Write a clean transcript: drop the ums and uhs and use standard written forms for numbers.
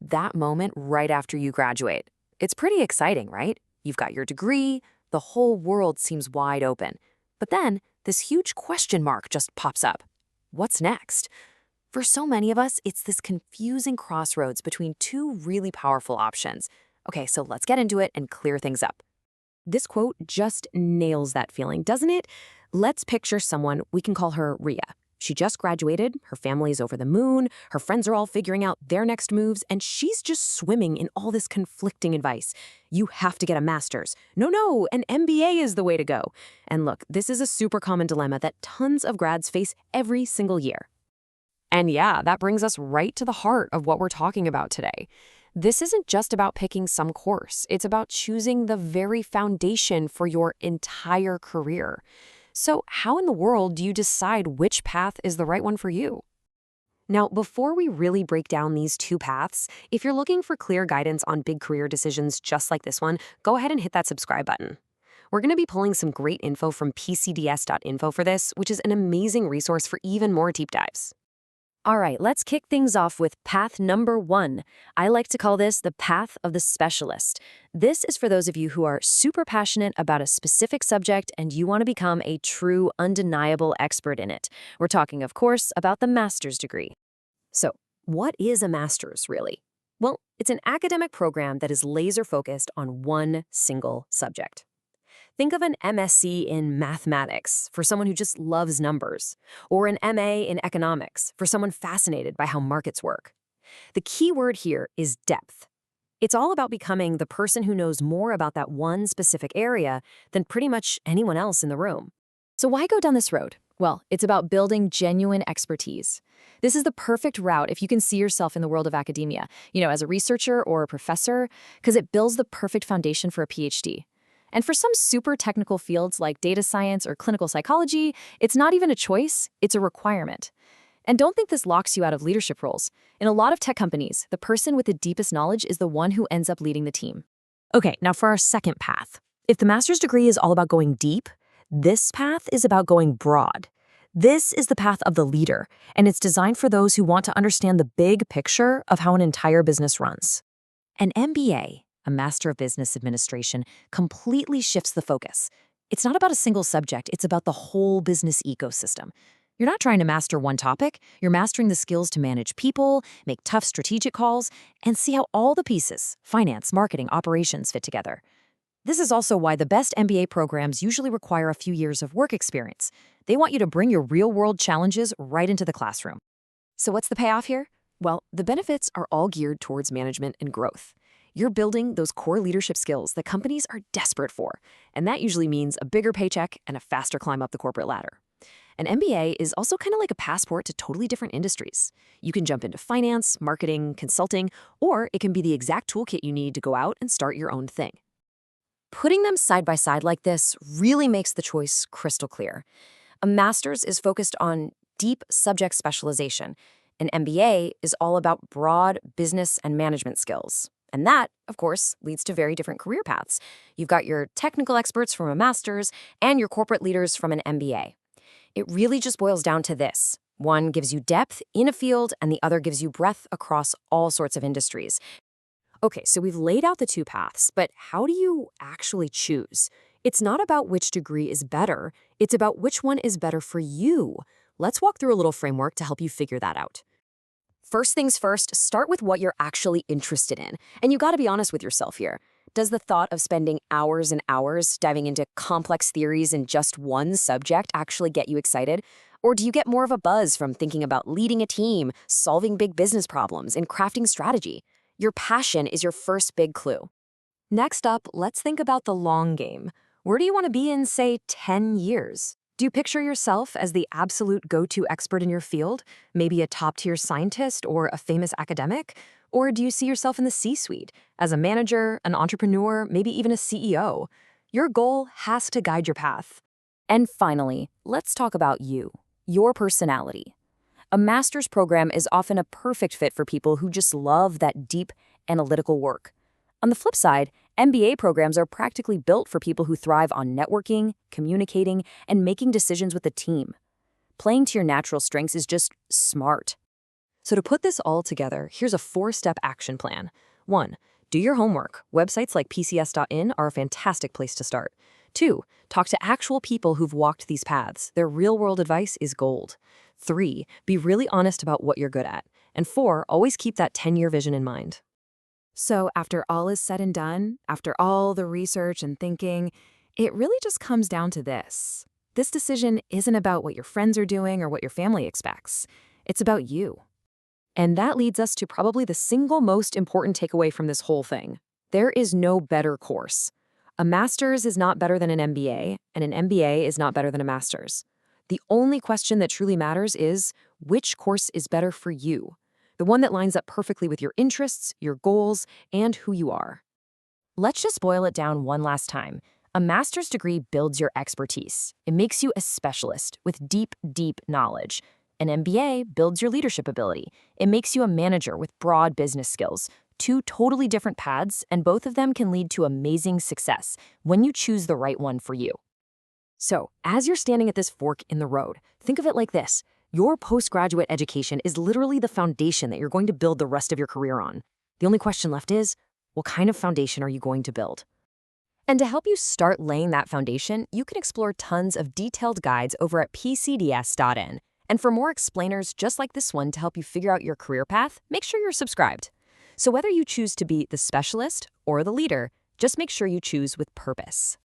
That moment right after you graduate. It's pretty exciting, right? You've got your degree, the whole world seems wide open. But then, this huge question mark just pops up. What's next? For so many of us, it's this confusing crossroads between two really powerful options. Okay, so let's get into it and clear things up. This quote just nails that feeling, doesn't it? Let's picture someone, we can call her Ria. She just graduated, her family's over the moon, her friends are all figuring out their next moves, and she's just swimming in all this conflicting advice. You have to get a master's. No, an MBA is the way to go. And look, this is a super common dilemma that tons of grads face every single year. And yeah, that brings us right to the heart of what we're talking about today. This isn't just about picking some course. It's about choosing the very foundation for your entire career. So how in the world do you decide which path is the right one for you? Now, before we really break down these two paths, if you're looking for clear guidance on big career decisions just like this one, go ahead and hit that subscribe button. We're going to be pulling some great info from pcds.info for this, which is an amazing resource for even more deep dives. All right, let's kick things off with path number 1. I like to call this the path of the specialist. This is for those of you who are super passionate about a specific subject and you want to become a true, undeniable expert in it. We're talking, of course, about the master's degree. So, what is a master's, really? Well, it's an academic program that is laser-focused on one single subject. Think of an MSc in mathematics for someone who just loves numbers, or an MA in economics for someone fascinated by how markets work. The key word here is depth. It's all about becoming the person who knows more about that one specific area than pretty much anyone else in the room. So why go down this road? Well, it's about building genuine expertise. This is the perfect route if you can see yourself in the world of academia, as a researcher or a professor, because it builds the perfect foundation for a PhD. And for some super technical fields like data science or clinical psychology, it's not even a choice, it's a requirement. And don't think this locks you out of leadership roles. In a lot of tech companies, the person with the deepest knowledge is the one who ends up leading the team. Okay, now for our second path. If the master's degree is all about going deep, this path is about going broad. This is the path of the leader, and it's designed for those who want to understand the big picture of how an entire business runs. An MBA, a Master of Business Administration, completely shifts the focus. It's not about a single subject, it's about the whole business ecosystem. You're not trying to master one topic, you're mastering the skills to manage people, make tough strategic calls, and see how all the pieces, finance, marketing, operations, fit together. This is also why the best MBA programs usually require a few years of work experience. They want you to bring your real-world challenges right into the classroom. So what's the payoff here? Well, the benefits are all geared towards management and growth. You're building those core leadership skills that companies are desperate for, and that usually means a bigger paycheck and a faster climb up the corporate ladder. An MBA is also kind of like a passport to totally different industries. You can jump into finance, marketing, consulting, or it can be the exact toolkit you need to go out and start your own thing. Putting them side by side like this really makes the choice crystal clear. A master's is focused on deep subject specialization. An MBA is all about broad business and management skills. And that, of course, leads to very different career paths. You've got your technical experts from a master's and your corporate leaders from an MBA. It really just boils down to this. One gives you depth in a field, and the other gives you breadth across all sorts of industries. Okay, so we've laid out the two paths, but how do you actually choose? It's not about which degree is better, it's about which one is better for you. Let's walk through a little framework to help you figure that out. First things first, start with what you're actually interested in. And you gotta be honest with yourself here. Does the thought of spending hours and hours diving into complex theories in just one subject actually get you excited? Or do you get more of a buzz from thinking about leading a team, solving big business problems, and crafting strategy? Your passion is your first big clue. Next up, let's think about the long game. Where do you want to be in, say, 10 years? Do you picture yourself as the absolute go-to expert in your field, maybe a top-tier scientist or a famous academic? Or do you see yourself in the C-suite, as a manager, an entrepreneur, maybe even a CEO? Your goal has to guide your path. And finally, let's talk about you, your personality. A master's program is often a perfect fit for people who just love that deep, analytical work. On the flip side, MBA programs are practically built for people who thrive on networking, communicating, and making decisions with a team. Playing to your natural strengths is just smart. So to put this all together, here's a 4-step action plan. 1. Do your homework. Websites like pcs.in are a fantastic place to start. 2. Talk to actual people who've walked these paths. Their real-world advice is gold. 3. Be really honest about what you're good at. And 4. Always keep that 10-year vision in mind. So after all is said and done, after all the research and thinking, it really just comes down to this. This decision isn't about what your friends are doing or what your family expects. It's about you. And that leads us to probably the single most important takeaway from this whole thing. There is no better course. A master's is not better than an MBA, and an MBA is not better than a master's. The only question that truly matters is, which course is better for you? The one that lines up perfectly with your interests, your goals, and who you are. Let's just boil it down one last time. A master's degree builds your expertise. It makes you a specialist with deep, deep knowledge. An MBA builds your leadership ability. It makes you a manager with broad business skills. 2 totally different paths, and both of them can lead to amazing success when you choose the right one for you. So, as you're standing at this fork in the road, think of it like this. Your postgraduate education is literally the foundation that you're going to build the rest of your career on. The only question left is, what kind of foundation are you going to build? And to help you start laying that foundation, you can explore tons of detailed guides over at pcds.in. And for more explainers just like this one to help you figure out your career path, make sure you're subscribed. So whether you choose to be the specialist or the leader, just make sure you choose with purpose.